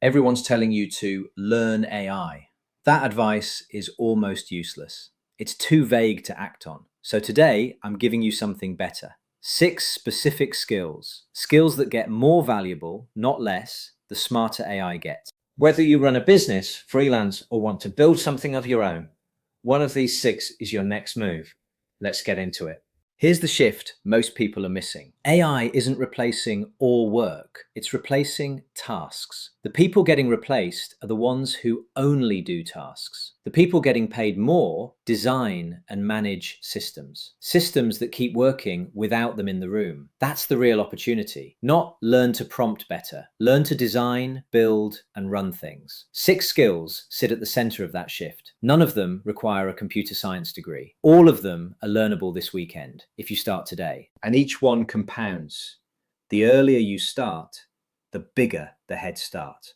Everyone's telling you to learn AI. That advice is almost useless. It's too vague to act on. So today, I'm giving you something better. 6 specific skills. Skills that get more valuable, not less, the smarter AI gets. Whether you run a business, freelance, or want to build something of your own, one of these 6 is your next move. Let's get into it. Here's the shift most people are missing. AI isn't replacing all work, it's replacing tasks. The people getting replaced are the ones who only do tasks. The people getting paid more design and manage systems. Systems that keep working without them in the room. That's the real opportunity. Not learn to prompt better. Learn to design, build, and run things. 6 skills sit at the center of that shift. None of them require a computer science degree. All of them are learnable this weekend if you start today. And each one compounds. The earlier you start, the bigger the head start.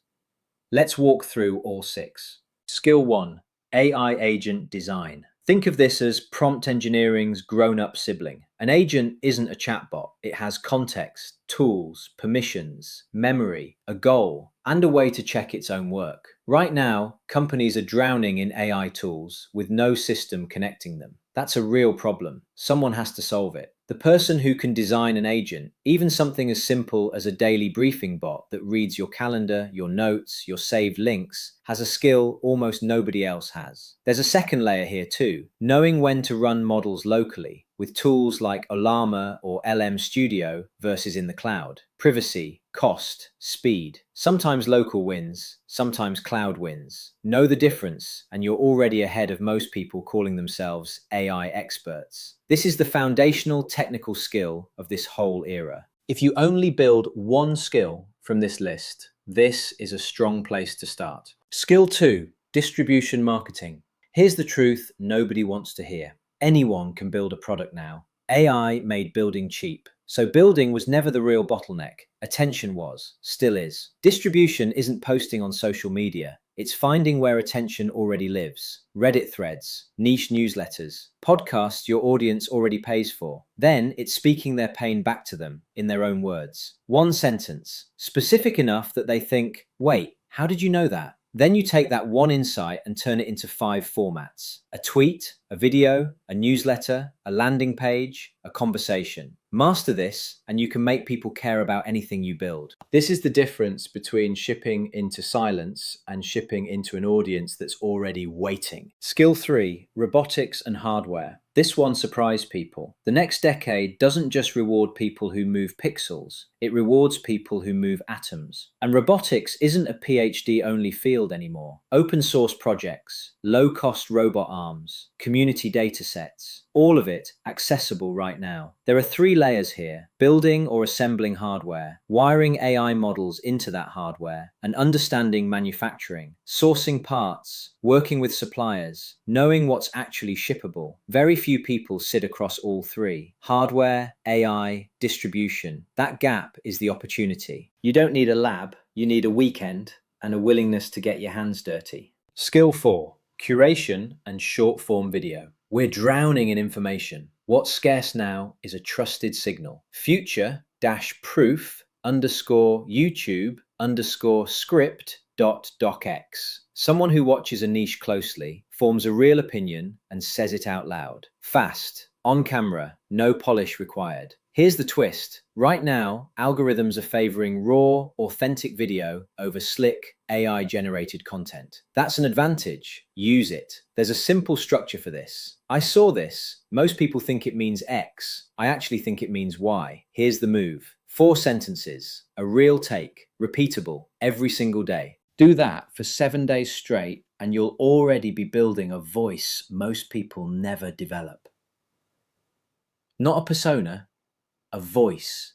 Let's walk through all 6. Skill 1. AI agent design. Think of this as prompt engineering's grown-up sibling. An agent isn't a chatbot. It has context, tools, permissions, memory, a goal, and a way to check its own work. Right now, companies are drowning in AI tools with no system connecting them. That's a real problem. Someone has to solve it. The person who can design an agent, even something as simple as a daily briefing bot that reads your calendar, your notes, your saved links, has a skill almost nobody else has. There's a second layer here too, knowing when to run models locally with tools like Olama or LM Studio versus in the cloud. Privacy, cost, speed. Sometimes local wins, sometimes cloud wins. Know the difference, and you're already ahead of most people calling themselves AI experts. This is the foundational technical skill of this whole era. If you only build one skill from this list, this is a strong place to start. Skill 2, distribution marketing. Here's the truth nobody wants to hear. Anyone can build a product now. AI made building cheap. So building was never the real bottleneck. Attention was, still is. Distribution isn't posting on social media. It's finding where attention already lives. Reddit threads, niche newsletters, podcasts your audience already pays for. Then it's speaking their pain back to them in their own words. One sentence, specific enough that they think, wait, how did you know that? Then you take that one insight and turn it into 5 formats. A tweet, a video, a newsletter, a landing page, a conversation. Master this and you can make people care about anything you build. This is the difference between shipping into silence and shipping into an audience that's already waiting. Skill 3, robotics and hardware. This one surprised people. The next decade doesn't just reward people who move pixels, it rewards people who move atoms. And robotics isn't a PhD-only field anymore. Open source projects, low-cost robot arms, community data sets, all of it accessible right now. There are 3 layers here: building or assembling hardware, wiring AI models into that hardware, and understanding manufacturing, sourcing parts, working with suppliers, knowing what's actually shippable. Very few people sit across all 3. Hardware, AI, distribution. That gap is the opportunity. You don't need a lab, you need a weekend and a willingness to get your hands dirty. Skill 4, curation and short-form video. We're drowning in information. What's scarce now is a trusted signal. Future-proof _ YouTube _ script.docx. Someone who watches a niche closely, forms a real opinion, and says it out loud. Fast, on camera, no polish required. Here's the twist. Right now, algorithms are favoring raw, authentic video over slick, AI-generated content. That's an advantage. Use it. There's a simple structure for this. I saw this. Most people think it means X. I actually think it means Y. Here's the move. 4 sentences, a real take, repeatable, every single day. Do that for 7 days straight, and you'll already be building a voice most people never develop. Not a persona, a voice.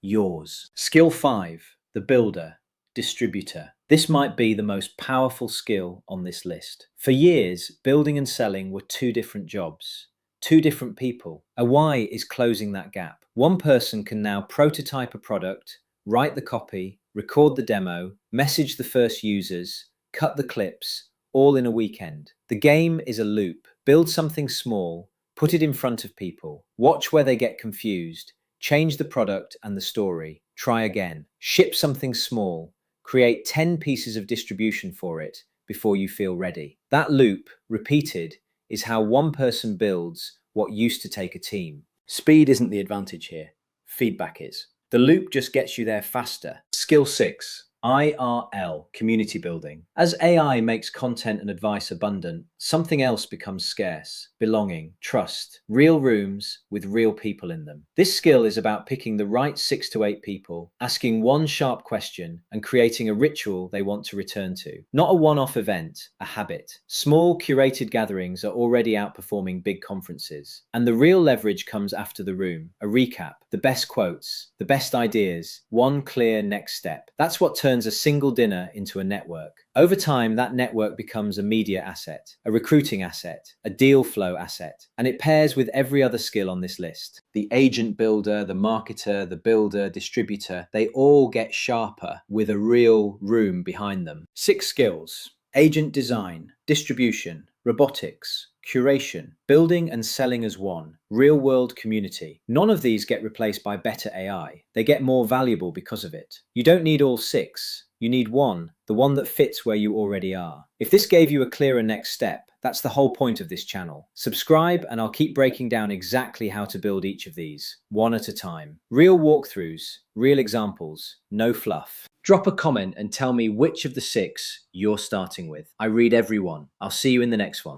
Yours. Skill 5, the builder, distributor. This might be the most powerful skill on this list. For years, building and selling were 2 different jobs, 2 different people. AI is closing that gap. One person can now prototype a product, write the copy, record the demo, message the first users, cut the clips, all in a weekend. The game is a loop. Build something small, put it in front of people, watch where they get confused, change the product and the story, try again. Ship something small, Create 10 pieces of distribution for it before you feel ready. That loop, repeated, is how one person builds what used to take a team. Speed isn't the advantage here. Feedback is. The loop just gets you there faster. Skill 6. IRL, community building. As AI makes content and advice abundant, something else becomes scarce: belonging, trust, real rooms with real people in them. This skill is about picking the right 6 to 8 people, asking one sharp question, and creating a ritual they want to return to. Not a one-off event, a habit. Small, curated gatherings are already outperforming big conferences. And the real leverage comes after the room: a recap, the best quotes, the best ideas, one clear next step. That's what turns a single dinner into a network. Over time, that network becomes a media asset, a recruiting asset, a deal flow asset, and it pairs with every other skill on this list. The agent builder, the marketer, the builder, distributor, they all get sharper with a real room behind them. 6 skills: agent design, distribution, robotics, curation, building and selling as one, real-world community. None of these get replaced by better AI. They get more valuable because of it. You don't need all 6. You need one, the one that fits where you already are. If this gave you a clearer next step, that's the whole point of this channel. Subscribe and I'll keep breaking down exactly how to build each of these, one at a time. Real walkthroughs, real examples, no fluff. Drop a comment and tell me which of the 6 you're starting with. I read every one. I'll see you in the next one.